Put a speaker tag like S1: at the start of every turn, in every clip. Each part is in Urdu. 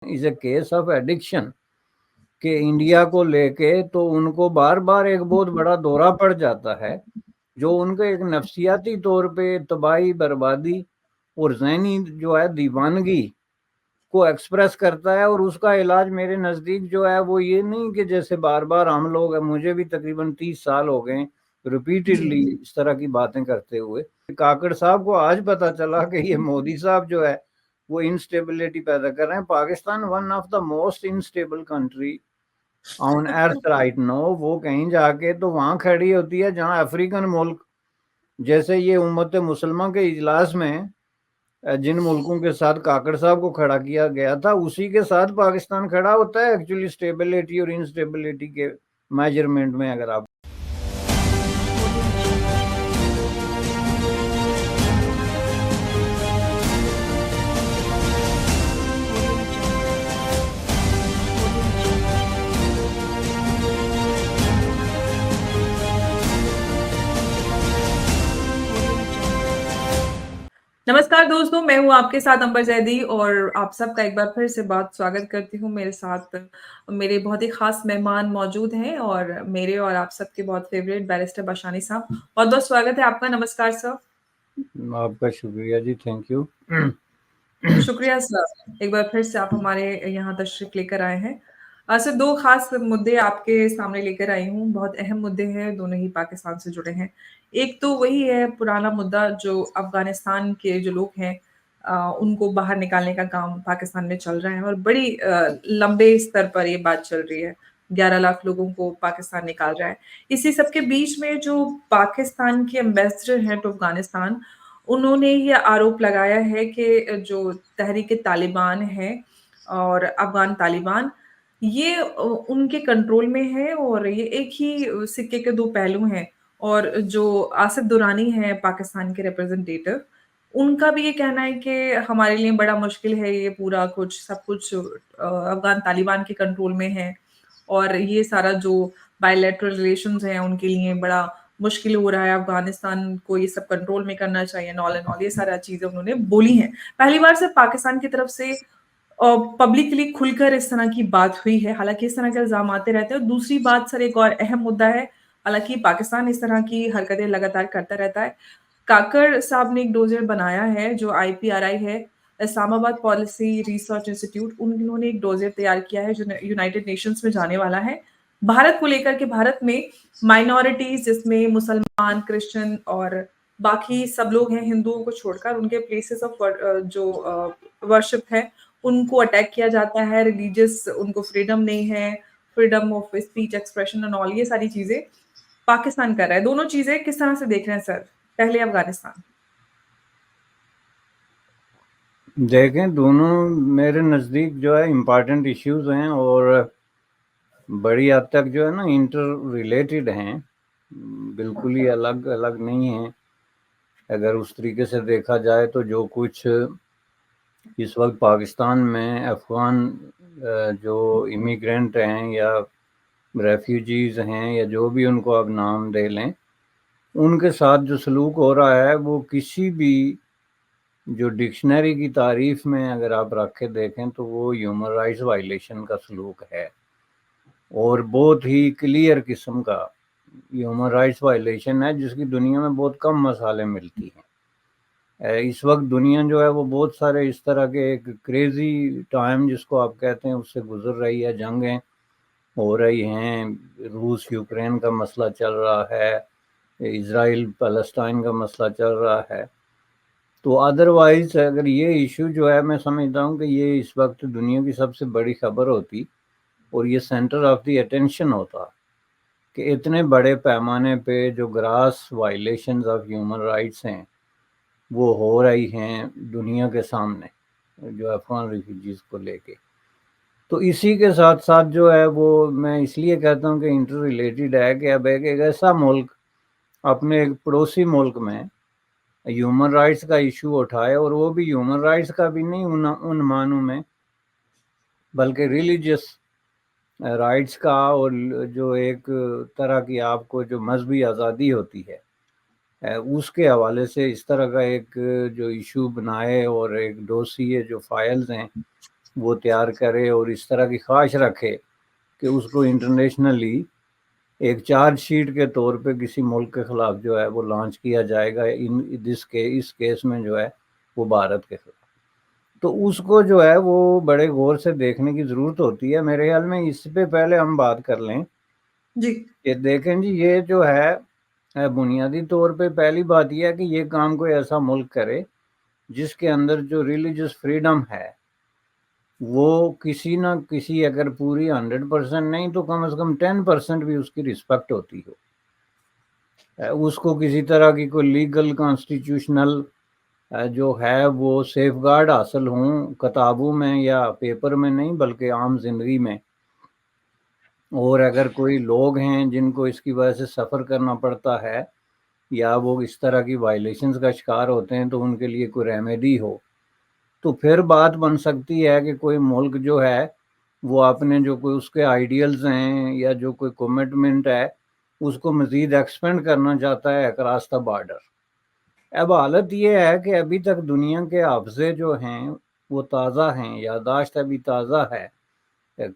S1: Is a case of addiction کہ انڈیا کو لے کے تو ان کو بار بار ایک بہت بڑا دورہ پڑ جاتا ہے جو ان کو ایک نفسیاتی طور پہ تباہی بربادی اور ذہنی جو ہے دیوانگی کو ایکسپریس کرتا ہے. اور اس کا علاج میرے نزدیک جو ہے وہ یہ نہیں کہ جیسے بار بار ہم لوگ ہیں, مجھے بھی تقریباً 30 سال ہو گئے ریپیٹڈلی اس طرح کی باتیں کرتے ہوئے. کاکڑ صاحب کو آج پتا چلا کہ یہ مودی صاحب جو ہے وہ انسٹیبلٹی پیدا کر رہے ہیں. Pakistan one of the most unstable country on earth right now. وہ کہیں جا کے تو وہاں کھڑی ہوتی ہے جہاں افریقن ملک جیسے یہ امت مسلمہ کے اجلاس میں جن ملکوں کے ساتھ کاکڑ صاحب کو کھڑا کیا گیا تھا اسی کے ساتھ پاکستان کھڑا ہوتا ہے ایکچولی اسٹیبلٹی اور انسٹیبلٹی کے میجرمنٹ میں. اگر آپ
S2: نمسکار دوستوں, میں ہوں آپ کے ساتھ امبر زیدی اور آپ سب کا ایک بار پھر سے بہت سواگت کرتی ہوں. میرے ساتھ میرے بہت ہی خاص مہمان موجود ہیں اور میرے اور آپ سب کے بہت فیوریٹ بیرسٹر باشانی صاحب. بہت بہت سواگت ہے آپ کا. نمسکار سر.
S1: آپ کا شکریہ جی, تھینک یو.
S2: شکریہ سر, ایک بار پھر سے آپ ہمارے یہاں تشریف لے کر آئے ہیں. سر, دو خاص مدعے آپ کے سامنے لے کر آئی ہوں. بہت اہم مدعے ہیں, دونوں ہی پاکستان سے جڑے ہیں. ایک تو وہی ہے پرانا مدعا جو افغانستان کے جو لوگ ہیں ان کو باہر نکالنے کا کام پاکستان میں چل رہا ہے اور بڑی لمبے استر پر یہ بات چل رہی ہے. 11 لاکھ لوگوں کو پاکستان نکال رہا ہے. اسی سب کے بیچ میں جو پاکستان کے ایمبیسڈر ہیں ٹو افغانستان, انہوں نے یہ آروپ لگایا ہے کہ جو تحریک طالبان ہے اور افغان طالبان یہ ان کے کنٹرول میں ہے اور یہ ایک ہی سکے کے دو پہلو ہیں. اور جو آصف درانی ہے پاکستان کے ریپرزنٹیٹو, ان کا بھی یہ کہنا ہے کہ ہمارے لیے بڑا مشکل ہے, یہ پورا کچھ سب کچھ افغان طالبان کے کنٹرول میں ہے اور یہ سارا جو بائیلیٹرل ریلیشنز ہیں ان کے لیے بڑا مشکل ہو رہا ہے. افغانستان کو یہ سب کنٹرول میں کرنا چاہیے, نال اینڈ آل, یہ سارا چیزیں انہوں نے بولی ہیں. پہلی بار سے پاکستان کی طرف سے پبلکلی کھل کر اس طرح کی بات ہوئی ہے. حالانکہ اس طرح کے الزام آتے رہتے ہیں. اور دوسری بات سر, ایک اور اہم مدعا ہے, حالانکہ پاکستان اس طرح کی حرکتیں لگاتار کرتا رہتا ہے. کاکڑ صاحب نے ایک ڈوزر بنایا ہے جو IPRI ہے, اسلام آباد پالیسی ریسرچ انسٹیٹیوٹ, انہوں نے ایک ڈوزر تیار کیا ہے جو یونائٹڈ نیشنز میں جانے والا ہے بھارت کو لے کر کے. بھارت میں مائنورٹیز جس میں مسلمان, کرسچن اور باقی سب لوگ ہیں ہندوؤں کو چھوڑ کر, ان کے پلیسز آف جو ورشپ ہے ان کو اٹیک کیا جاتا ہے. ریلیجس ان کو فریڈم نہیں ہے, freedom of speech, expression and all, یہ ساری چیزیں پاکستان کر رہا ہے. دونوں چیزیں کس طرح سے دیکھ رہے ہیں سر؟ پہلے افغانستان.
S1: دیکھیں, دونوں میرے نزدیک جو ہے امپارٹنٹ ایشوز ہیں اور بڑی حد تک جو ہے نا انٹر ریلیٹڈ ہیں, بالکل ہی الگ الگ نہیں ہیں. اگر اس طریقے سے دیکھا جائے تو جو کچھ اس وقت پاکستان میں افغان جو امیگرینٹ ہیں یا ریفیوجیز ہیں یا جو بھی ان کو اب نام دے لیں, ان کے ساتھ جو سلوک ہو رہا ہے وہ کسی بھی جو ڈکشنری کی تعریف میں اگر آپ رکھ کے دیکھیں تو وہ ہیومن رائٹس وائلیشن کا سلوک ہے, اور بہت ہی کلیئر قسم کا ہیومن رائٹس وائلیشن ہے جس کی دنیا میں بہت کم مثالیں ملتی ہیں. اس وقت دنیا جو ہے وہ بہت سارے اس طرح کے ایک کریزی ٹائم جس کو آپ کہتے ہیں اس سے گزر رہی ہے. جنگیں ہو رہی ہیں, روس یوکرین کا مسئلہ چل رہا ہے, اسرائیل فلسطین کا مسئلہ چل رہا ہے. تو ادروائز اگر یہ ایشو جو ہے, میں سمجھتا ہوں کہ یہ اس وقت دنیا کی سب سے بڑی خبر ہوتی اور یہ سینٹر آف دی اٹینشن ہوتا کہ اتنے بڑے پیمانے پہ جو gross violations of human rights ہیں وہ ہو رہی ہیں دنیا کے سامنے جو افغان ریفیوجیز کو لے کے. تو اسی کے ساتھ ساتھ جو ہے وہ میں اس لیے کہتا ہوں کہ انٹر ریلیٹڈ ہے کہ اب ایک ایسا ملک اپنے ایک پڑوسی ملک میں ہیومن رائٹس کا ایشو اٹھائے, اور وہ بھی ہیومن رائٹس کا بھی نہیں ان معنوں میں بلکہ ریلیجس رائٹس کا, اور جو ایک طرح کی آپ کو جو مذہبی آزادی ہوتی ہے اس کے حوالے سے اس طرح کا ایک جو ایشو بنائے اور ایک ڈوسیے جو فائلز ہیں وہ تیار کرے اور اس طرح کی خواہش رکھے کہ اس کو انٹرنیشنلی ایک چارج شیٹ کے طور پہ کسی ملک کے خلاف جو ہے وہ لانچ کیا جائے گا، اس کیس میں جو ہے وہ بھارت کے خلاف، تو اس کو جو ہے وہ بڑے غور سے دیکھنے کی ضرورت ہوتی ہے میرے خیال میں۔ اس پہ پہلے ہم بات کر لیں
S2: جی
S1: کہ دیکھیں جی، یہ جو ہے بنیادی طور پہ پہلی بات یہ ہے کہ یہ کام کوئی ایسا ملک کرے جس کے اندر جو ریلیجس فریڈم ہے وہ کسی نہ کسی، اگر پوری 100% نہیں تو کم از کم 10% بھی اس کی رسپیکٹ ہوتی ہو، اس کو کسی طرح کی کوئی لیگل کانسٹیٹیوشنل جو ہے وہ سیف گارڈ حاصل ہوں، کتابوں میں یا پیپر میں نہیں بلکہ عام زندگی میں۔ اور اگر کوئی لوگ ہیں جن کو اس کی وجہ سے سفر کرنا پڑتا ہے یا وہ اس طرح کی وائلیشنز کا شکار ہوتے ہیں تو ان کے لیے کوئی ریمیڈی ہو، تو پھر بات بن سکتی ہے کہ کوئی ملک جو ہے وہ اپنے جو کوئی اس کے آئیڈیلز ہیں یا جو کوئی کمٹمنٹ ہے اس کو مزید ایکسپینڈ کرنا چاہتا ہے اکراس دا بارڈر۔ اب حالت یہ ہے کہ ابھی تک دنیا کے حافظے جو ہیں وہ تازہ ہیں، یادداشت ابھی تازہ ہے۔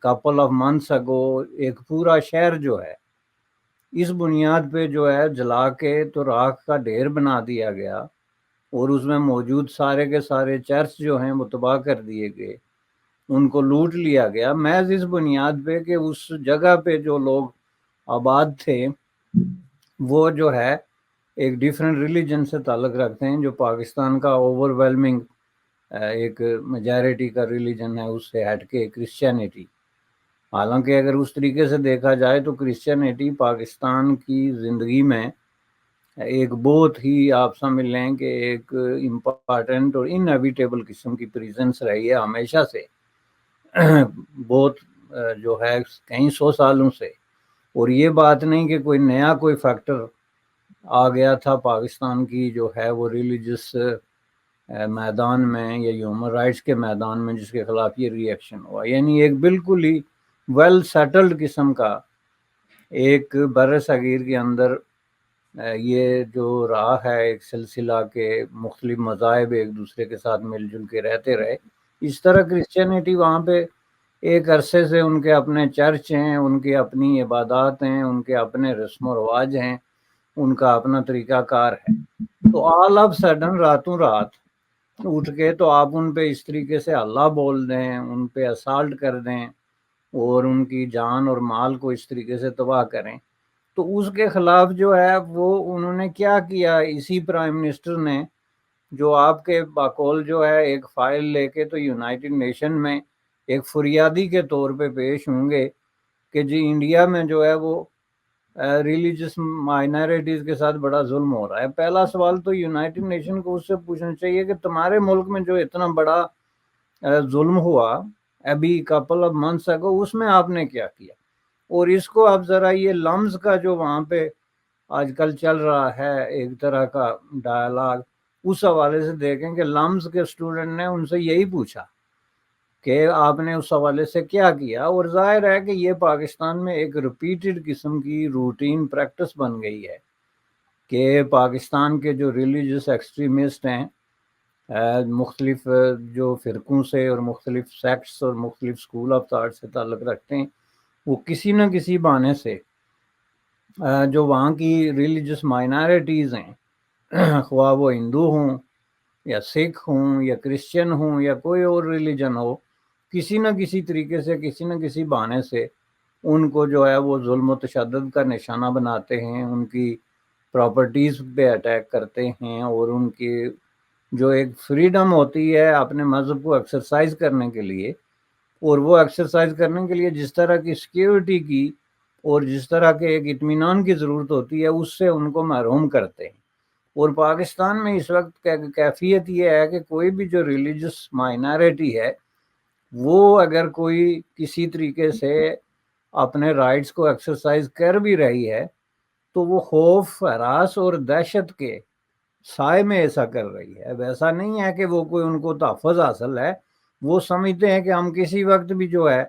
S1: کپل آف منتھس اگو ایک پورا شہر جو ہے اس بنیاد پہ جو ہے جلا کے تو راکھ کا ڈھیر بنا دیا گیا، اور اس میں موجود سارے کے سارے چرچ جو ہیں وہ تباہ کر دیے گئے، ان کو لوٹ لیا گیا محض اس بنیاد پہ کہ اس جگہ پہ جو لوگ آباد تھے وہ جو ہے ایک ڈیفرنٹ ریلیجن سے تعلق رکھتے ہیں، جو پاکستان کا اوور ویلمنگ ایک میجارٹی کا ریلیجن ہے اس سے ہٹ کے کرسچینٹی۔ حالانکہ اگر اس طریقے سے دیکھا جائے تو کرسچینٹی پاکستان کی زندگی میں ایک بہت ہی، آپ سمجھ لیں کہ ایک امپارٹنٹ اور انیویٹیبل قسم کی پریزنس رہی ہے ہمیشہ سے، بہت جو ہے کئی 100 سالوں سے۔ اور یہ بات نہیں کہ کوئی نیا کوئی فیکٹر آ گیا تھا پاکستان کی جو ہے وہ ریلیجس میدان میں یا ہیومن رائٹس کے میدان میں جس کے خلاف یہ ری ایکشن ہوا، یعنی ایک بالکل ہی ویل سیٹلڈ قسم کا ایک بر صغیر کے اندر یہ جو رہا ہے ایک سلسلہ کے مختلف مذاہب ایک دوسرے کے ساتھ مل جل کے رہتے رہے۔ اس طرح کرسچینٹی وہاں پہ ایک عرصے سے ان کے اپنے چرچ ہیں، ان کی اپنی عبادات ہیں، ان کے اپنے رسم و رواج ہیں، ان کا اپنا طریقہ کار ہے، تو آل آف سڈن راتوں رات اٹھ کے تو آپ ان پہ اس طریقے سے اللہ بول دیں، ان پہ اسالٹ کر دیں اور ان کی جان اور مال کو اس طریقے سے تباہ کریں، تو اس کے خلاف جو ہے وہ انہوں نے کیا کیا؟ اسی پرائم منسٹر نے جو آپ کے باقول جو ہے ایک فائل لے کے تو یونائٹڈ نیشن میں ایک فریادی کے طور پہ پیش ہوں گے کہ جی انڈیا میں جو ہے وہ ریلیجس مائنارٹیز کے ساتھ بڑا ظلم ہو رہا ہے۔ پہلا سوال تو یونائٹڈ نیشن کو اس سے پوچھنا چاہیے کہ تمہارے ملک میں جو اتنا بڑا ظلم ہوا ابھی کپل آف منتھس اگو، اس میں آپ نے کیا کیا؟ اور اس کو آپ ذرا یہ لمز کا جو وہاں پہ آج کل چل رہا ہے ایک طرح کا ڈائلاگ، اس حوالے سے دیکھیں کہ لمز کے اسٹوڈنٹ نے ان سے یہی پوچھا کہ آپ نے اس حوالے سے کیا کیا، اور ظاہر ہے کہ یہ پاکستان میں ایک ریپیٹڈ قسم کی روٹین پریکٹس بن گئی ہے کہ پاکستان کے جو ریلیجس ایکسٹریمسٹ ہیں مختلف جو فرقوں سے اور مختلف سیکٹس اور مختلف اسکول آف تھاٹ سے تعلق رکھتے ہیں، وہ کسی نہ کسی بہانے سے جو وہاں کی ریلیجس مائنارٹیز ہیں، خواہ وہ ہندو ہوں یا سکھ ہوں یا کرسچن ہوں یا کوئی اور ریلیجن ہو، کسی نہ کسی طریقے سے کسی نہ کسی بہانے سے ان کو جو ہے وہ ظلم و تشدد کا نشانہ بناتے ہیں، ان کی پراپرٹیز پہ اٹیک کرتے ہیں، اور ان کی جو ایک فریڈم ہوتی ہے اپنے مذہب کو ایکسرسائز کرنے کے لیے، اور وہ ایکسرسائز کرنے کے لیے جس طرح کی سیکیورٹی کی اور جس طرح کے ایک اطمینان کی ضرورت ہوتی ہے اس سے ان کو محروم کرتے ہیں۔ اور پاکستان میں اس وقت کیفیت یہ ہے کہ کوئی بھی جو ریلیجس مائنارٹی ہے وہ اگر کوئی کسی طریقے سے اپنے رائٹس کو ایکسرسائز کر بھی رہی ہے تو وہ خوف، ہراس اور دہشت کے سائے میں ایسا کر رہی ہے۔ ویسا نہیں ہے کہ وہ کوئی ان کو تحفظ حاصل ہے، وہ سمجھتے ہیں کہ ہم کسی وقت بھی جو ہے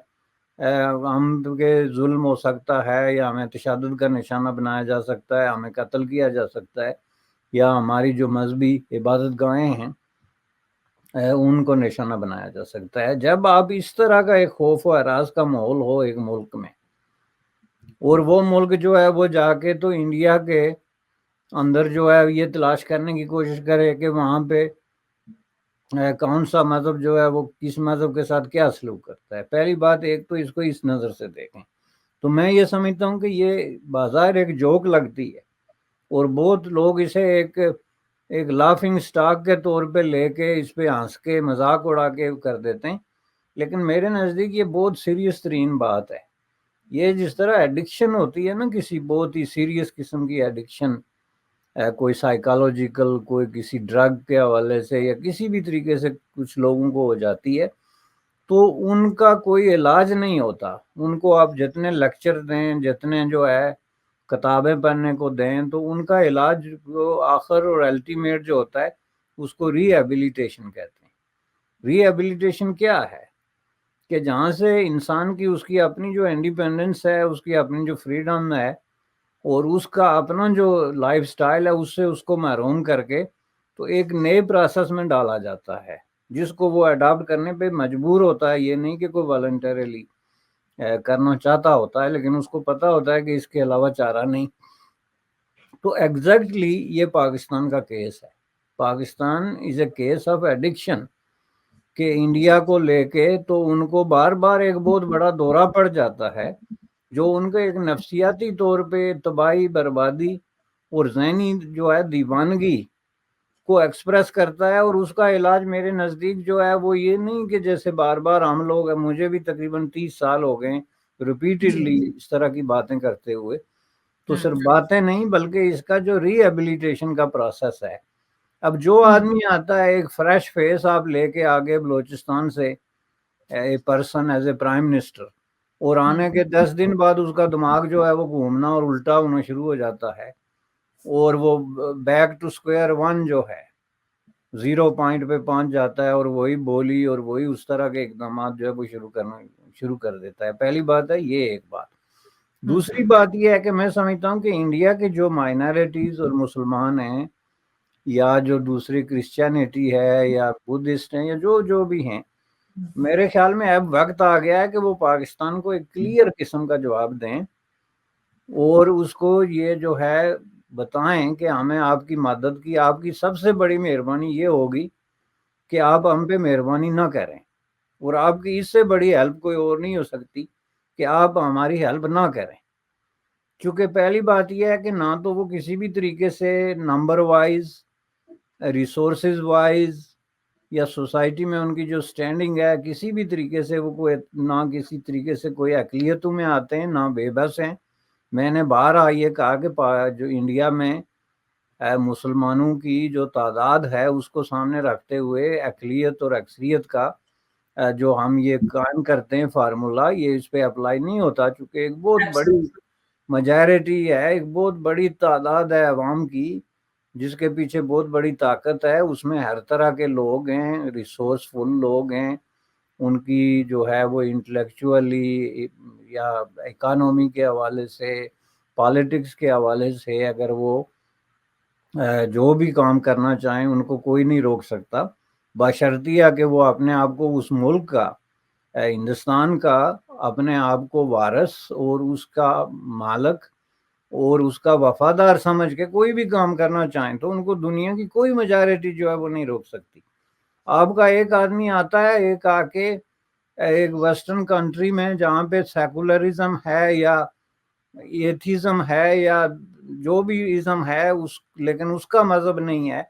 S1: ہم کے ظلم ہو سکتا ہے یا ہمیں تشدد کا نشانہ بنایا جا سکتا ہے، ہمیں قتل کیا جا سکتا ہے، یا ہماری جو مذہبی عبادت گاہیں ہیں ان کو نشانہ بنایا جا سکتا ہے. جب آپ اس طرح کا ایک خوف و اعراض کا ماحول ہو ایک ملک میں، اور وہ ملک جو ہے وہ جا کے تو انڈیا کے اندر جو ہے یہ تلاش کرنے کی کوشش کرے کہ وہاں پہ کون سا مذہب جو ہے وہ کس مذہب کے ساتھ کیا سلوک کرتا ہے. پہلی بات ایک تو اس کو اس نظر سے دیکھیں تو میں یہ سمجھتا ہوں کہ یہ بظاہر ایک جوک لگتی ہے اور بہت لوگ اسے ایک لافنگ سٹاک کے طور پہ لے کے اس پہ ہنس کے مذاق اڑا کے کر دیتے ہیں، لیکن میرے نزدیک یہ بہت سیریس ترین بات ہے. یہ جس طرح ایڈکشن ہوتی ہے نا، کسی بہت ہی سیریس قسم کی ایڈکشن، کوئی سائیکالوجیکل، کوئی کسی ڈرگ کے حوالے سے یا کسی بھی طریقے سے کچھ لوگوں کو ہو جاتی ہے، تو ان کا کوئی علاج نہیں ہوتا. ان کو آپ جتنے لیکچر دیں، جتنے جو ہے کتابیں پڑھنے کو دیں، تو ان کا علاج آخر اور الٹیمیٹ جو ہوتا ہے اس کو ری ایبیلیٹیشن کہتے ہیں. ری ایبیلیٹیشن کیا ہے کہ جہاں سے انسان کی اس کی اپنی جو انڈیپینڈنس ہے، اس کی اپنی جو فریڈم ہے اور اس کا اپنا جو لائف سٹائل ہے اس سے اس کو محروم کر کے تو ایک نئے پروسیس میں ڈالا جاتا ہے جس کو وہ اڈاپٹ کرنے پہ مجبور ہوتا ہے. یہ نہیں کہ کوئی والنٹریلی کرنا چاہتا ہوتا ہے، لیکن اس کو پتا ہوتا ہے کہ اس کے علاوہ چارہ نہیں. تو ایگزیکٹلی یہ پاکستان کا کیس ہے. پاکستان از اے کیس آف ایڈکشن کہ انڈیا کو لے کے تو ان کو بار بار ایک بہت بڑا دورہ پڑ جاتا ہے جو ان کو ایک نفسیاتی طور پہ تباہی، بربادی اور ذہنی جو ہے دیوانگی کو ایکسپریس کرتا ہے. اور اس کا علاج میرے نزدیک جو ہے وہ یہ نہیں کہ جیسے بار بار ہم لوگ، مجھے بھی تقریباً 30 سال ہو گئے ریپیٹڈلی اس طرح کی باتیں کرتے ہوئے، تو صرف باتیں نہیں بلکہ اس کا جو ری ایبیلیٹیشن کا پروسیس ہے. اب جو آدمی آتا ہے ایک فریش فیس آپ لے کے آگے بلوچستان سے a person as a prime minister, اور آنے کے 10 دن بعد اس کا دماغ جو ہے وہ گھومنا اور الٹا ہونا شروع ہو جاتا ہے، اور وہ بیک ٹو سکوئر ون جو ہے 0 پہ پہنچ جاتا ہے، اور وہی بولی اور وہی اس طرح کے اقدامات جو ہے وہ شروع کر دیتا ہے. پہلی بات ہے یہ ایک بات. دوسری بات یہ ہے کہ میں سمجھتا ہوں کہ انڈیا کے جو مائنارٹیز اور مسلمان ہیں یا جو دوسری کرسچینٹی ہے یا بدھسٹ ہیں یا جو بھی ہیں، میرے خیال میں اب وقت آ گیا ہے کہ وہ پاکستان کو ایک کلیئر قسم کا جواب دیں اور اس کو یہ جو ہے بتائیں کہ ہمیں آپ کی مدد کی، آپ کی سب سے بڑی مہربانی یہ ہوگی کہ آپ ہم پہ مہربانی نہ کریں، اور آپ کی اس سے بڑی ہیلپ کوئی اور نہیں ہو سکتی کہ آپ ہماری ہیلپ نہ کریں. کیونکہ پہلی بات یہ ہے کہ نہ تو وہ کسی بھی طریقے سے نمبر وائز، ریسورسز وائز یا سوسائٹی میں ان کی جو سٹینڈنگ ہے کسی بھی طریقے سے وہ کوئی نہ کسی طریقے سے کوئی اقلیتوں میں آتے ہیں، نہ بے بس ہیں. میں نے باہر یہ کہا کہ جو انڈیا میں مسلمانوں کی جو تعداد ہے اس کو سامنے رکھتے ہوئے اقلیت اور اکثریت کا جو ہم یہ قائم کرتے ہیں فارمولا، یہ اس پہ اپلائی نہیں ہوتا، چونکہ ایک بہت بڑی میجارٹی ہے، ایک بہت بڑی تعداد ہے عوام کی جس کے پیچھے بہت بڑی طاقت ہے. اس میں ہر طرح کے لوگ ہیں، ریسورسفل لوگ ہیں، ان کی جو ہے وہ انٹلیکچولی یا اکانومی کے حوالے سے، پالیٹکس کے حوالے سے اگر وہ جو بھی کام کرنا چاہیں ان کو کوئی نہیں روک سکتا، بشرطیہ کہ وہ اپنے آپ کو اس ملک کا، ہندوستان کا اپنے آپ کو وارث اور اس کا مالک اور اس کا وفادار سمجھ کے کوئی بھی کام کرنا چاہیں تو ان کو دنیا کی کوئی میجارٹی جو ہے وہ نہیں روک سکتی. آپ کا ایک آدمی آتا ہے ایک آ کے ایک ویسٹرن کنٹری میں جہاں پہ سیکولرزم ہے یا ایتھیزم ہے یا جو بھی ازم ہے لیکن اس کا مذہب نہیں ہے،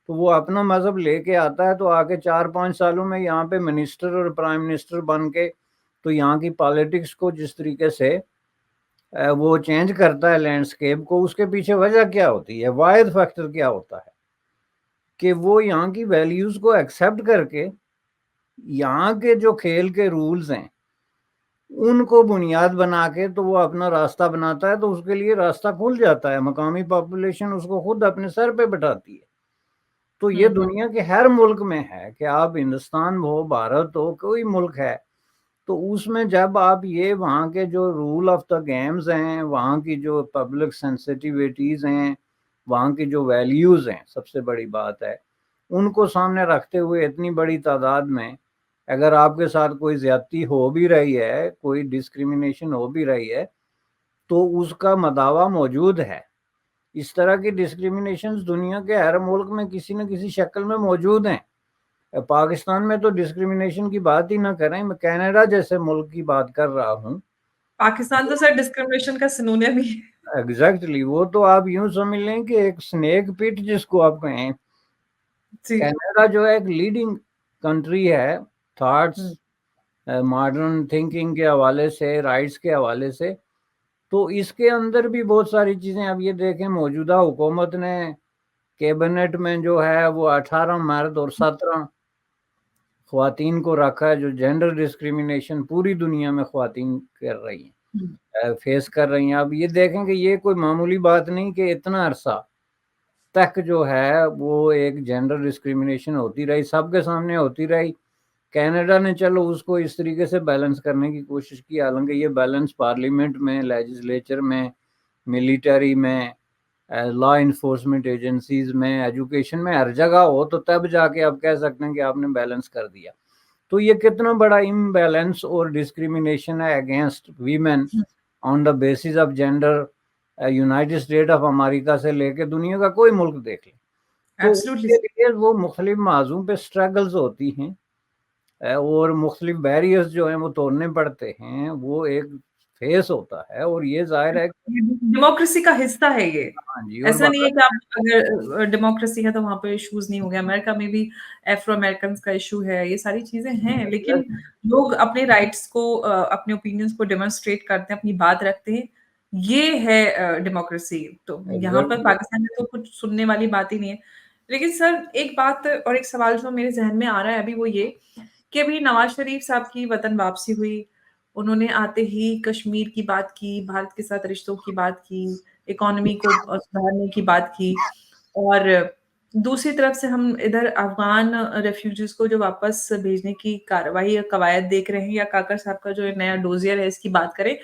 S1: تو وہ اپنا مذہب لے کے آتا ہے تو آ کے 4-5 سالوں میں یہاں پہ منسٹر اور پرائم منسٹر بن کے تو یہاں کی پالیٹکس کو جس طریقے سے وہ چینج کرتا ہے لینڈسکیپ کو، اس کے پیچھے وجہ کیا ہوتی ہے؟ واحد فیکٹر کیا ہوتا ہے کہ وہ یہاں کی ویلیوز کو ایکسیپٹ کر کے یہاں کے جو کھیل کے رولز ہیں ان کو بنیاد بنا کے تو وہ اپنا راستہ بناتا ہے، تو اس کے لیے راستہ کھل جاتا ہے، مقامی پاپولیشن اس کو خود اپنے سر پہ بٹھاتی ہے. تو یہ دنیا کے ہر ملک میں ہے کہ آپ ہندوستان ہو، بھارت ہو، کوئی ملک ہے، تو اس میں جب آپ یہ وہاں کے جو رول آف دا گیمز ہیں، وہاں کی جو پبلک سینسٹیویٹیز ہیں، وہاں کی جو ویلیوز ہیں، سب سے بڑی بات ہے ان کو سامنے رکھتے ہوئے اتنی بڑی تعداد میں اگر آپ کے ساتھ کوئی زیادتی ہو بھی رہی ہے، کوئی ڈسکریمنیشن ہو بھی رہی ہے، تو اس کا مداوع موجود ہے۔ اس طرح کی ڈسکریمنیشنز دنیا کے ہر ملک میں کسی نہ کسی شکل میں موجود ہیں۔ پاکستان میں تو ڈسکریمنیشن کی بات ہی نہ کریں، میں کینیڈا جیسے ملک کی بات کر رہا ہوں۔
S2: پاکستان تو سر ڈسکریمنیشن کا سنونیم ہی ہے۔
S1: ایگزیکٹلی، وہ تو آپ یوں سمجھ لیں کہ ایک سنیک پٹ جس کو آپ کہیں،
S2: جی
S1: کینیڈا جو ہے ایک لیڈنگ کنٹری ہے تھاٹس، ماڈرن تھنکنگ کے حوالے سے، رائٹس کے حوالے سے۔ تو اس کے اندر بھی بہت ساری چیزیں، اب یہ دیکھیں موجودہ حکومت نے کیبنٹ میں جو ہے وہ 18 مرد اور 17 خواتین کو رکھا ہے، جو جینڈر ڈسکریمنیشن پوری دنیا میں خواتین کر رہی ہیں، فیس کر رہی ہیں۔ اب یہ دیکھیں کہ یہ کوئی معمولی بات نہیں کہ اتنا عرصہ تک جو ہے وہ ایک جینڈر ڈسکریمنیشن ہوتی رہی، سب کے سامنے ہوتی رہی۔ کینیڈا نے چلو اس کو اس طریقے سے بیلنس کرنے کی کوشش کی، حالانکہ یہ بیلنس پارلیمنٹ میں، لیجسلیچر میں، ملٹری میں، لا انفورسمنٹ ایجنسیز میں، ایجوکیشن میں، ہر جگہ ہو تو تب جا کے آپ کہہ سکتے ہیں کہ آپ نے بیلنس کر دیا۔ تو یہ کتنا بڑا امبیلنس اور ڈسکریمنیشن ہے against women on the basis of gender, United state of America سے لے کے دنیا کا کوئی ملک دیکھ لیں، تو اس
S2: ایبسلوٹلی
S1: کے لیے وہ مختلف موضوع پہ اسٹرگلز ہوتی ہیں اور مختلف بیریئرز جو ہیں وہ توڑنے پڑتے ہیں، وہ ایک فیس ہوتا ہے۔ اور یہ ظاہر ہے کہ
S2: ڈیموکریسی کا حصہ ہے یہ۔
S1: ہاں جی، اور
S2: ایسا نہیں ہے کہ آپ اگر ڈیموکریسی ہے تو وہاں پہ ایشوز نہیں ہو گئے، امریکہ میں بھی ایفرو امریکنز کا ایشو ہے، یہ ساری چیزیں ہیں، لیکن لوگ اپنے رائٹس کو، اپنے اوپینینز کو ڈیمونسٹریٹ کرتے ہیں، اپنی بات رکھتے ہیں، یہ ہے ڈیموکریسی۔ تو یہاں پر پاکستان میں تو کچھ سننے والی بات ہی نہیں ہے۔ لیکن سر ایک بات اور ایک سوال جو میرے ذہن میں آ رہا ہے ابھی، وہ یہ کہ ابھی نواز شریف صاحب کی وطن واپسی ہوئی، انہوں نے آتے ہی کشمیر کی بات کی، بھارت کے ساتھ رشتوں کی بات کی، اکانومی کو سدھارنے کی بات کی، اور دوسری طرف سے ہم ادھر افغان ریفیوجیز کو جو واپس بھیجنے کی کارروائی یا قواعد دیکھ رہے ہیں، یا کاکر صاحب کا جو نیا ڈوزیئر ہے اس کی بات کریں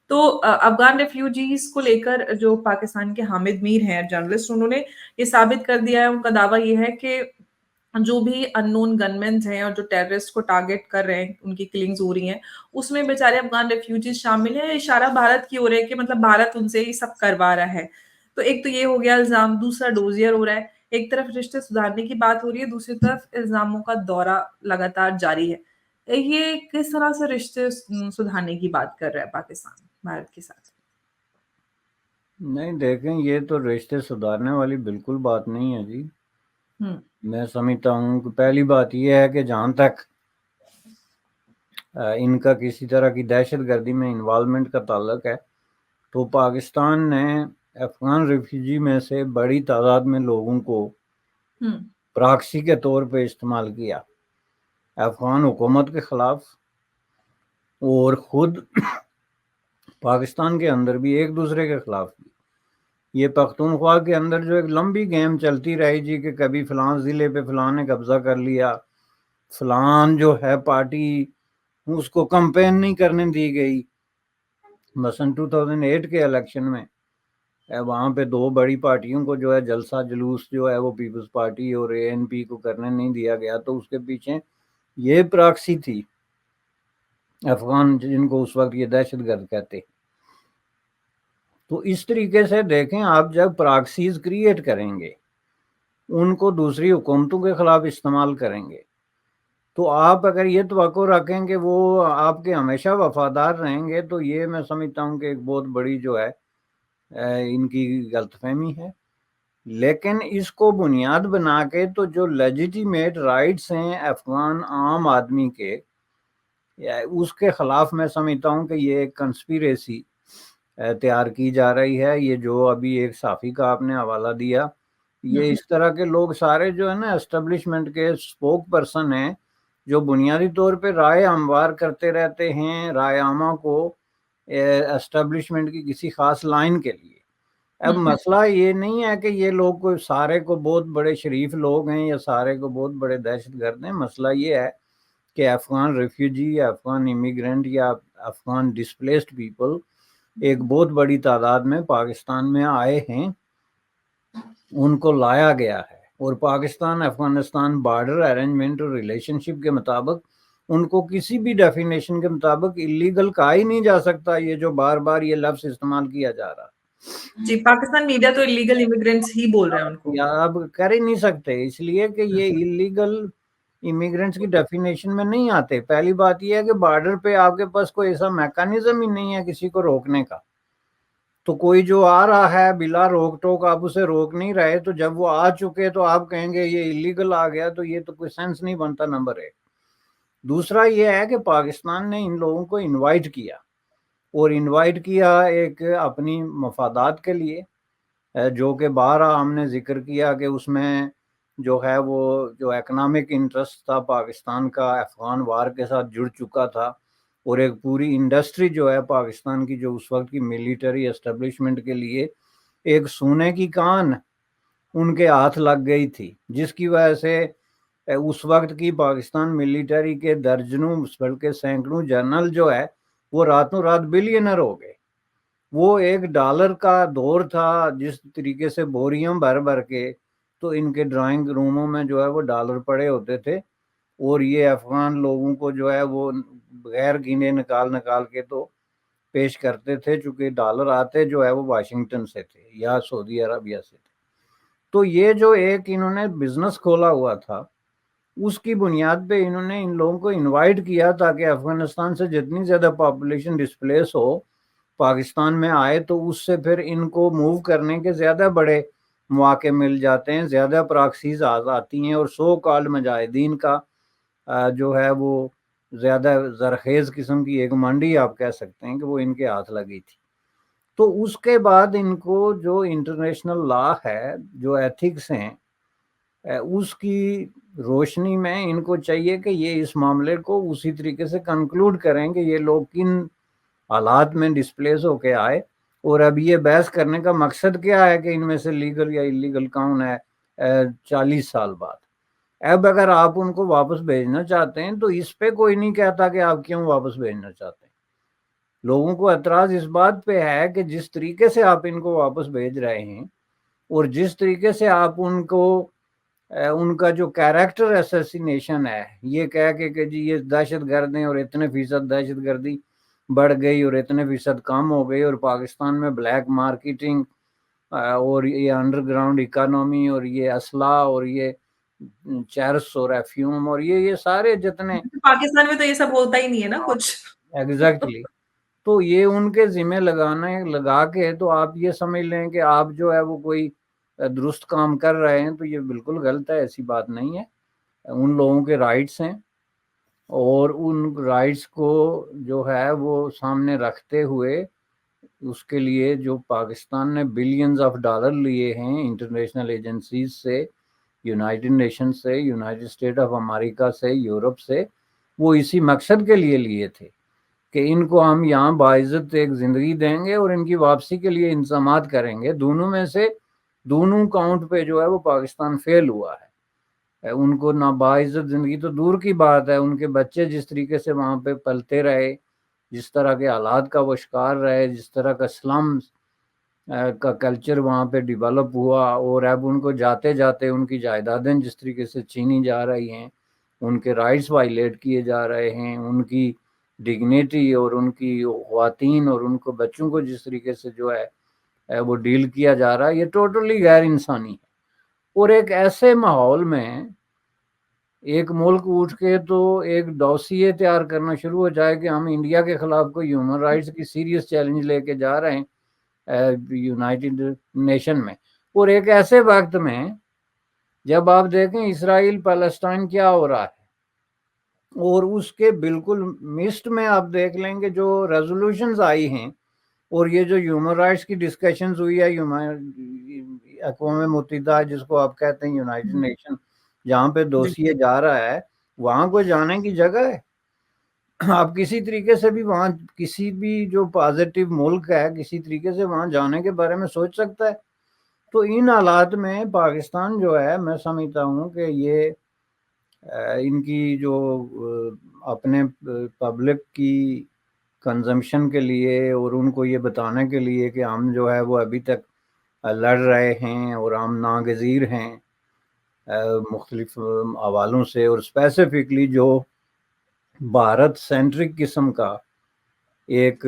S2: تو افغان ریفیوجیز کو لے کر جو پاکستان کے حامد میر ہیں جرنلسٹ، انہوں نے یہ ثابت کر دیا ہے، ان کا دعویٰ یہ ہے کہ جو بھی ان نون گن مینز ہیں اور جو ٹیررسٹ کو ٹارگٹ کر رہے ہیں، ان کی کلنگز ہو رہی ہیں، اس میں بیچارے افغان ریفیوجیز شامل ہیں۔ اشارہ بھارت کی ہو رہا ہے کہ مطلب بھارت ان سے ہی سب کروا رہا ہے۔ تو ایک تو یہ ہو گیا الزام، دوسرا ڈوزیئر ہو رہا ہے، ایک طرف رشتے سدھارنے کی بات ہو رہی ہے، دوسری طرف الزاموں کا دورہ لگاتار جاری ہے۔ یہ کس طرح سے رشتے سدھارنے کی بات کر رہا ہے پاکستان بھارت کے ساتھ؟
S1: نہیں دیکھیں، یہ تو رشتے سدھارنے والی بالکل بات نہیں ہے جی۔ میں سمجھتا ہوں کہ پہلی بات یہ ہے کہ جہاں تک ان کا کسی طرح کی دہشت گردی میں انوالومنٹ کا تعلق ہے، تو پاکستان نے افغان ریفیوجی میں سے بڑی تعداد میں لوگوں کو پراکسی کے طور پہ استعمال کیا افغان حکومت کے خلاف، اور خود پاکستان کے اندر بھی ایک دوسرے کے خلاف بھی۔ یہ پختونخوا کے اندر جو ایک لمبی گیم چلتی رہی جی، کہ کبھی فلاں ضلع پہ فلاں نے قبضہ کر لیا، فلان جو ہے پارٹی اس کو کمپین نہیں کرنے دی گئی۔ مثلا 2008 کے الیکشن میں وہاں پہ دو بڑی پارٹیوں کو جو ہے جلسہ جلوس جو ہے وہ پیپلز پارٹی اور ANP کو کرنے نہیں دیا گیا، تو اس کے پیچھے یہ پراکسی تھی افغان، جن کو اس وقت یہ دہشت گرد کہتے۔ تو اس طریقے سے دیکھیں، آپ جب پراکسیز کریٹ کریں گے، ان کو دوسری حکومتوں کے خلاف استعمال کریں گے، تو آپ اگر یہ توقع رکھیں کہ وہ آپ کے ہمیشہ وفادار رہیں گے، تو یہ میں سمجھتا ہوں کہ ایک بہت بڑی جو ہے ان کی غلط فہمی ہے۔ لیکن اس کو بنیاد بنا کے تو جو لیجیٹیمیٹ رائٹس ہیں افغان عام آدمی کے، اس کے خلاف میں سمجھتا ہوں کہ یہ ایک کنسپیریسی تیار کی جا رہی ہے۔ یہ جو ابھی ایک صحافی کا آپ نے حوالہ دیا، یہ اس طرح کے لوگ سارے جو ہے نا اسٹیبلشمنٹ کے اسپوک پرسن ہیں، جو بنیادی طور پہ رائے ہموار کرتے رہتے ہیں رائے عامہ کو اسٹیبلشمنٹ کی کسی خاص لائن کے لیے۔ اب مسئلہ یہ نہیں ہے کہ یہ لوگ کوئی سارے کو بہت بڑے شریف لوگ ہیں یا سارے کو بہت بڑے دہشت گرد ہیں۔ مسئلہ یہ ہے کہ افغان ریفیوجی یا افغان امیگرینٹ یا افغان ڈسپلیسڈ پیپل ایک بہت بڑی تعداد میں پاکستان میں آئے ہیں، ان کو لایا گیا ہے، اور پاکستان افغانستان بارڈر ارینجمنٹ اور ریلیشن شپ کے مطابق ان کو کسی بھی ڈیفینیشن کے مطابق اللیگل کہا ہی نہیں جا سکتا، یہ جو بار بار یہ لفظ استعمال کیا جا رہا
S2: جی، پاکستان میڈیا تو اللیگل امیگرینٹس ہی بول رہے ہیں ان کو.
S1: یا اب کر ہی نہیں سکتے، اس لیے کہ یہ اللیگل امیگرینٹس کی ڈیفینیشن میں نہیں آتے. پہلی بات یہ ہے کہ بارڈر پہ آپ کے پاس کوئی ایسا میکانزم ہی نہیں ہے کسی کو روکنے کا. تو کوئی جو آ رہا ہے بلا روک ٹوک آپ اسے روک نہیں رہے، تو جب وہ آ چکے تو آپ کہیں گے یہ اللیگل آ گیا، تو یہ تو کوئی سینس نہیں بنتا. نمبر 1. دوسرا یہ ہے کہ پاکستان نے ان لوگوں کو انوائٹ کیا، اور انوائٹ کیا ایک اپنی مفادات کے لیے، جو کہ بارہ ہم نے ذکر کیا کہ اس میں جو ہے وہ جو اکنامک انٹرسٹ تھا پاکستان کا افغان وار کے ساتھ جڑ چکا تھا، اور ایک پوری انڈسٹری جو ہے پاکستان کی جو اس وقت کی ملیٹری اسٹیبلشمنٹ کے لیے ایک سونے کی کان ان کے ہاتھ لگ گئی تھی، جس کی وجہ سے اس وقت کی پاکستان ملیٹری کے درجنوں بلکہ سینکڑوں جنرل جو ہے وہ راتوں رات بلینر ہو گئے. وہ ایک ڈالر کا دور تھا، جس طریقے سے بوریوں بھر بھر کے تو ان کے ڈرائنگ روموں میں جو ہے وہ ڈالر پڑے ہوتے تھے، اور یہ افغان لوگوں کو جو ہے وہ غیر گنے نکال کے تو پیش کرتے تھے، چونکہ ڈالر آتے جو ہے وہ واشنگٹن سے تھے یا سعودی عربیہ سے تھے. تو یہ جو ایک انہوں نے بزنس کھولا ہوا تھا، اس کی بنیاد پہ انہوں نے ان لوگوں کو انوائٹ کیا تاکہ افغانستان سے جتنی زیادہ پاپولیشن ڈسپلیس ہو پاکستان میں آئے، تو اس سے پھر ان کو موو کرنے کے زیادہ بڑے مواقع مل جاتے ہیں، زیادہ پراکسیز آتی ہیں، اور سو کالڈ مجاہدین کا جو ہے وہ زیادہ زرخیز قسم کی ایک منڈی آپ کہہ سکتے ہیں کہ وہ ان کے ہاتھ لگی تھی. تو اس کے بعد ان کو جو انٹرنیشنل لا ہے، جو ایتھکس ہیں، اس کی روشنی میں ان کو چاہیے کہ یہ اس معاملے کو اسی طریقے سے کنکلوڈ کریں کہ یہ لوگ کن حالات میں ڈسپلیس ہو کے آئے، اور اب یہ بحث کرنے کا مقصد کیا ہے کہ ان میں سے لیگل یا اللیگل کون ہے 40 سال بعد. اب اگر آپ ان کو واپس بھیجنا چاہتے ہیں تو اس پہ کوئی نہیں کہتا کہ آپ کیوں واپس بھیجنا چاہتے ہیں. لوگوں کو اعتراض اس بات پہ ہے کہ جس طریقے سے آپ ان کو واپس بھیج رہے ہیں، اور جس طریقے سے آپ ان کو ان کا جو کیریکٹر اسیسینیشن ہے، یہ کہہ کے کہ جی یہ دہشت گرد ہیں اور اتنے فیصد دہشت گردی بڑھ گئی اور اتنے فیصد کم ہو گئی، اور پاکستان میں بلیک مارکیٹنگ اور یہ انڈر گراؤنڈ اکانومی اور یہ اسلحہ اور یہ چرس اور افیوم اور یہ سارے جتنے
S2: پاکستان میں تو یہ سب ہوتا ہی نہیں ہے نا کچھ.
S1: ایگزیکٹلی. تو یہ ان کے ذمہ لگا کے تو آپ یہ سمجھ لیں کہ آپ جو ہے وہ کوئی درست کام کر رہے ہیں، تو یہ بالکل غلط ہے، ایسی بات نہیں ہے. ان لوگوں کے رائٹس ہیں، اور ان رائٹس کو جو ہے وہ سامنے رکھتے ہوئے اس کے لیے جو پاکستان نے بلینز آف ڈالر لیے ہیں انٹرنیشنل ایجنسیز سے، یونائٹڈ نیشن سے، یونائٹڈ اسٹیٹ آف امریکہ سے، یورپ سے، وہ اسی مقصد کے لیے لیے تھے کہ ان کو ہم یہاں باعزت ایک زندگی دیں گے اور ان کی واپسی کے لیے انتظامات کریں گے. دونوں میں سے دونوں کاؤنٹ پہ جو ہے وہ پاکستان فیل ہوا ہے. ان کو نہ باعزت زندگی تو دور کی بات ہے، ان کے بچے جس طریقے سے وہاں پہ پلتے رہے، جس طرح کے حالات کا وہ شکار رہے، جس طرح کا سلمز کا کلچر وہاں پہ ڈیولپ ہوا، اور اب ان کو جاتے جاتے ان کی جائیدادیں جس طریقے سے چھینی جا رہی ہیں، ان کے رائٹس وائلیٹ کیے جا رہے ہیں، ان کی ڈگنیٹی اور ان کی خواتین اور ان کو بچوں کو جس طریقے سے جو ہے وہ ڈیل کیا جا رہا ہے، یہ ٹوٹلی غیر انسانی ہے. اور ایک ایسے ماحول میں ایک ملک اٹھ کے تو ایک ڈوسیے تیار کرنا شروع ہو جائے کہ ہم انڈیا کے خلاف کوئی ہیومن رائٹس کی سیریس چیلنج لے کے جا رہے ہیں یونائٹڈ نیشن میں، اور ایک ایسے وقت میں جب آپ دیکھیں اسرائیل پیلسٹائن کیا ہو رہا ہے، اور اس کے بالکل مسٹ میں آپ دیکھ لیں گے جو ریزولوشنز آئی ہیں، اور یہ جو ہیومن رائٹس کی ڈسکشنز ہوئی ہے اقوام متحدہ جس کو آپ کہتے ہیں یونائٹڈ نیشن، جہاں پہ
S2: جی.
S1: دوسیے جا رہا ہے، وہاں کو جانے کی جگہ ہے. آپ کسی طریقے سے بھی وہاں کسی بھی جو پازیٹیو ملک ہے کسی طریقے سے وہاں جانے کے بارے میں سوچ سکتا ہے. تو ان حالات میں پاکستان جو ہے میں سمجھتا ہوں کہ یہ ان کی جو اپنے پبلک کی کنزمپشن کے لیے اور ان کو یہ بتانے کے لیے کہ ہم جو ہے وہ ابھی تک لڑ رہے ہیں اور ہم ناگزیر ہیں، مختلف حوالوں سے، اور اسپیسیفکلی جو بھارت سینٹرک قسم کا ایک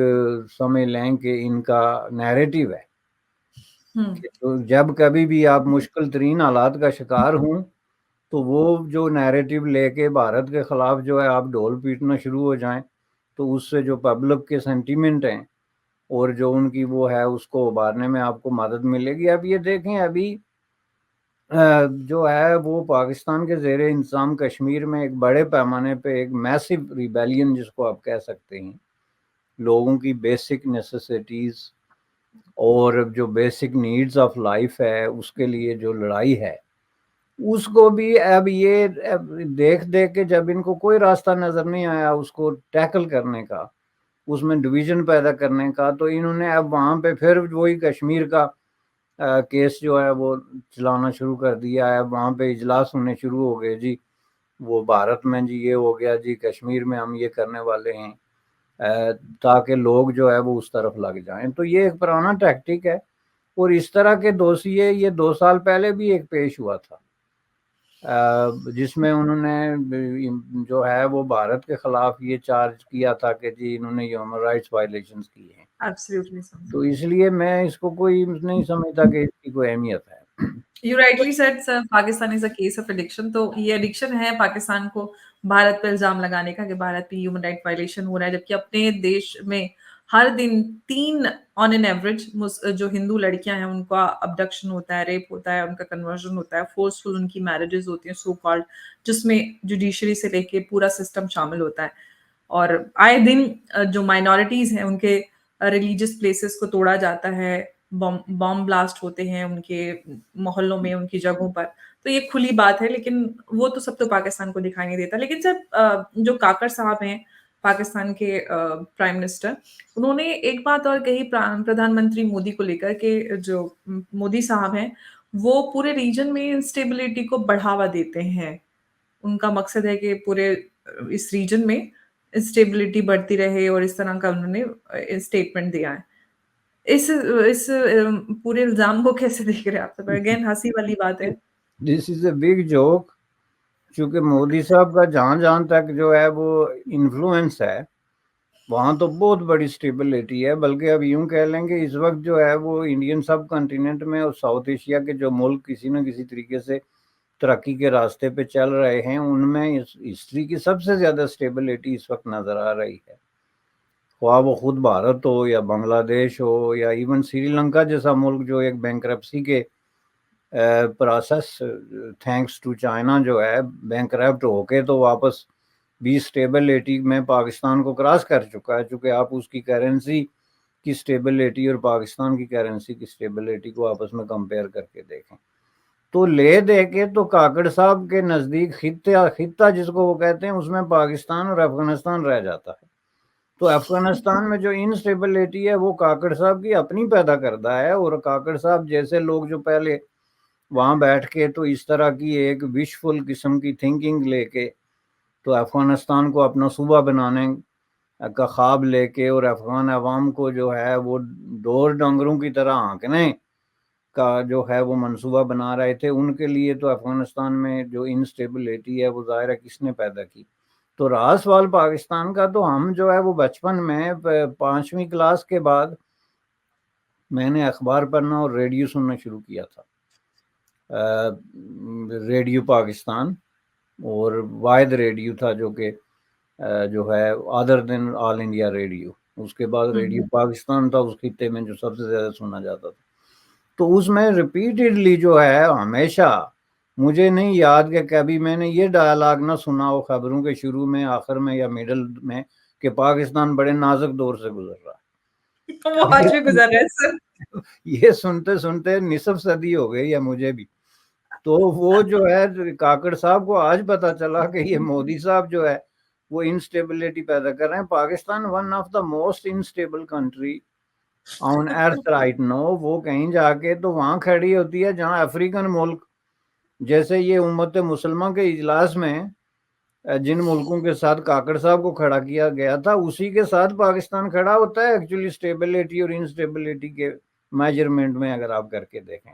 S1: سمجھ لیں کہ ان کا نیریٹو ہے کہ تو جب کبھی بھی آپ مشکل ترین حالات کا شکار ہوں تو وہ جو نیریٹو لے کے بھارت کے خلاف جو ہے آپ ڈھول پیٹنا شروع ہو جائیں تو اس سے جو پبلک کے سینٹیمنٹ ہیں اور جو ان کی وہ ہے اس کو ابھارنے میں آپ کو مدد ملے گی۔ اب یہ دیکھیں ابھی جو ہے وہ پاکستان کے زیر انتظام کشمیر میں ایک بڑے پیمانے پہ ایک میسو ریبیلین جس کو آپ کہہ سکتے ہیں، لوگوں کی بیسک نیسیسٹیز اور جو بیسک نیڈز آف لائف ہے اس کے لیے جو لڑائی ہے اس کو بھی اب یہ دیکھ کے جب ان کو کوئی راستہ نظر نہیں آیا اس کو ٹیکل کرنے کا، اس میں ڈویژن پیدا کرنے کا، تو انہوں نے اب وہاں پہ پھر وہی کشمیر کا کیس جو ہے وہ چلانا شروع کر دیا ہے۔ وہاں پہ اجلاس ہونے شروع ہو گئے، جی وہ بھارت میں جی یہ ہو گیا، جی کشمیر میں ہم یہ کرنے والے ہیں، تاکہ لوگ جو ہے وہ اس طرف لگ جائیں۔ تو یہ ایک پرانا ٹیکٹک ہے، اور اس طرح کے دوسیے یہ 2 سال پہلے بھی ایک پیش ہوا تھا جس میں انہوں نے جو ہے وہ بھارت کے خلاف یہ چارج کیا تھا کہ جی انہوں نے ہیومن رائٹس وائلیشنز کی ہیں۔ تو اس لیے میں اس کو کوئی نہیں سمجھتا کہ اس کی کوئی اہمیت ہے۔
S2: You rightly said, sir, Pakistan is a case of addiction. تو یہ ایڈکشن ہے پاکستان کو بھارت پر الزام لگانے کا کہ بھارت پہ ہیومن رائٹ وائلیشن ہو رہا ہے، جبکہ اپنے دیش میں ہر دن 3 آن این ایوریج جو ہندو لڑکیاں ہیں ان کا ابڈکشن ہوتا ہے، ریپ ہوتا ہے، ان کا کنورژن ہوتا ہے، فورسفل ان کی میرجز ہوتی ہیں سو کالڈ، جس میں جوڈیشری سے لے کے پورا سسٹم شامل ہوتا ہے۔ اور آئے دن جو مائنورٹیز ہیں ان کے ریلیجیس پلیسز کو توڑا جاتا ہے، بام بلاسٹ ہوتے ہیں ان کے محلوں میں، ان کی جگہوں پر۔ تو یہ کھلی بات ہے، لیکن وہ تو سب تو پاکستان کو دکھائی نہیں دیتا۔ لیکن سر جو کاکڑ صاحب ہیں پاکستان کے پرائم منسٹر، انہوں نے ایک بات اور کہی پردھان منتری مودی کو لے کر کہ جو مودی صاحب ہیں وہ پورے ریجن میں انسٹیبلٹی کو بڑھاوا دیتے ہیں۔ ان کا مقصد ہے کہ پورے اس ریجن میں انسٹیبلٹی بڑھتی رہے، اور اس طرح کا انہوں نے اسٹیٹمنٹ دیا ہے۔ اس پورے الزام کو کیسے دیکھ رہے ہیں آپ؟ اگین ہنسی والی بات ہے۔
S1: دس از اے بگ جوک، چونکہ مودی صاحب کا جہاں تک جو ہے وہ انفلوئنس ہے وہاں تو بہت بڑی سٹیبلٹی ہے، بلکہ اب یوں کہہ لیں کہ اس وقت جو ہے وہ انڈین سب کنٹیننٹ میں اور ساؤتھ ایشیا کے جو ملک کسی نہ کسی طریقے سے ترقی کے راستے پہ چل رہے ہیں ان میں ہسٹری کی سب سے زیادہ سٹیبلٹی اس وقت نظر آ رہی ہے، خواہ وہ خود بھارت ہو یا بنگلہ دیش ہو یا ایون سری لنکا جیسا ملک جو ایک بینکرپسی کے پروسیس تھینکس ٹو چائنا جو ہے بینکرپٹ ہو کے تو واپس بھی سٹیبلٹی میں پاکستان کو کراس کر چکا ہے، چونکہ آپ اس کی کرنسی کی سٹیبلٹی اور پاکستان کی کرنسی کی سٹیبلٹی کو آپس میں کمپیئر کر کے دیکھیں تو لے دے کے تو کاکڑ صاحب کے نزدیک خطہ جس کو وہ کہتے ہیں اس میں پاکستان اور افغانستان رہ جاتا ہے۔ تو افغانستان میں جو انسٹیبلٹی ہے وہ کاکڑ صاحب کی اپنی پیدا کردہ ہے، اور کاکڑ صاحب جیسے لوگ جو پہلے وہاں بیٹھ کے تو اس طرح کی ایک وشفل قسم کی تھنکنگ لے کے تو افغانستان کو اپنا صوبہ بنانے کا خواب لے کے اور افغان عوام کو جو ہے وہ ڈور ڈنگروں کی طرح ہانکنے کا جو ہے وہ منصوبہ بنا رہے تھے، ان کے لیے تو افغانستان میں جو انسٹیبلٹی ہے وہ ظاہر ہے کس نے پیدا کی۔ تو رہا سوال پاکستان کا، تو ہم جو ہے وہ بچپن میں 5ویں کلاس کے بعد میں نے اخبار پڑھنا اور ریڈیو سننا شروع کیا تھا، ریڈیو پاکستان، اور واحد ریڈیو تھا جو کہ جو ہے ادر دین آل انڈیا ریڈیو، اس کے بعد ریڈیو پاکستان تھا اس خطے میں جو سب سے زیادہ سنا جاتا تھا۔ تو اس میں ریپیٹڈلی جو ہے ہمیشہ مجھے نہیں یاد کہ کبھی میں نے یہ ڈائلاگ نہ سنا ہو خبروں کے شروع میں، آخر میں یا میڈل میں کہ پاکستان بڑے نازک دور سے گزر رہا ہے۔
S2: وہ آج بھی گزر رہے ہیں سر۔
S1: یہ سنتے سنتے نصف صدی ہو گئی ہے مجھے بھی، تو وہ جو ہے کاکڑ صاحب کو آج پتا چلا کہ یہ مودی صاحب جو ہے وہ انسٹیبلٹی پیدا کر رہے ہیں۔ Pakistan one of the most unstable country on earth right now, وہ کہیں جا کے تو وہاں کھڑی ہوتی ہے جہاں افریقن ملک جیسے یہ امت مسلمہ کے اجلاس میں جن ملکوں کے ساتھ کاکڑ صاحب کو کھڑا کیا گیا تھا اسی کے ساتھ پاکستان کھڑا ہوتا ہے ایکچولی اسٹیبلٹی اور انسٹیبلٹی کے میجرمنٹ میں اگر آپ کر کے دیکھیں۔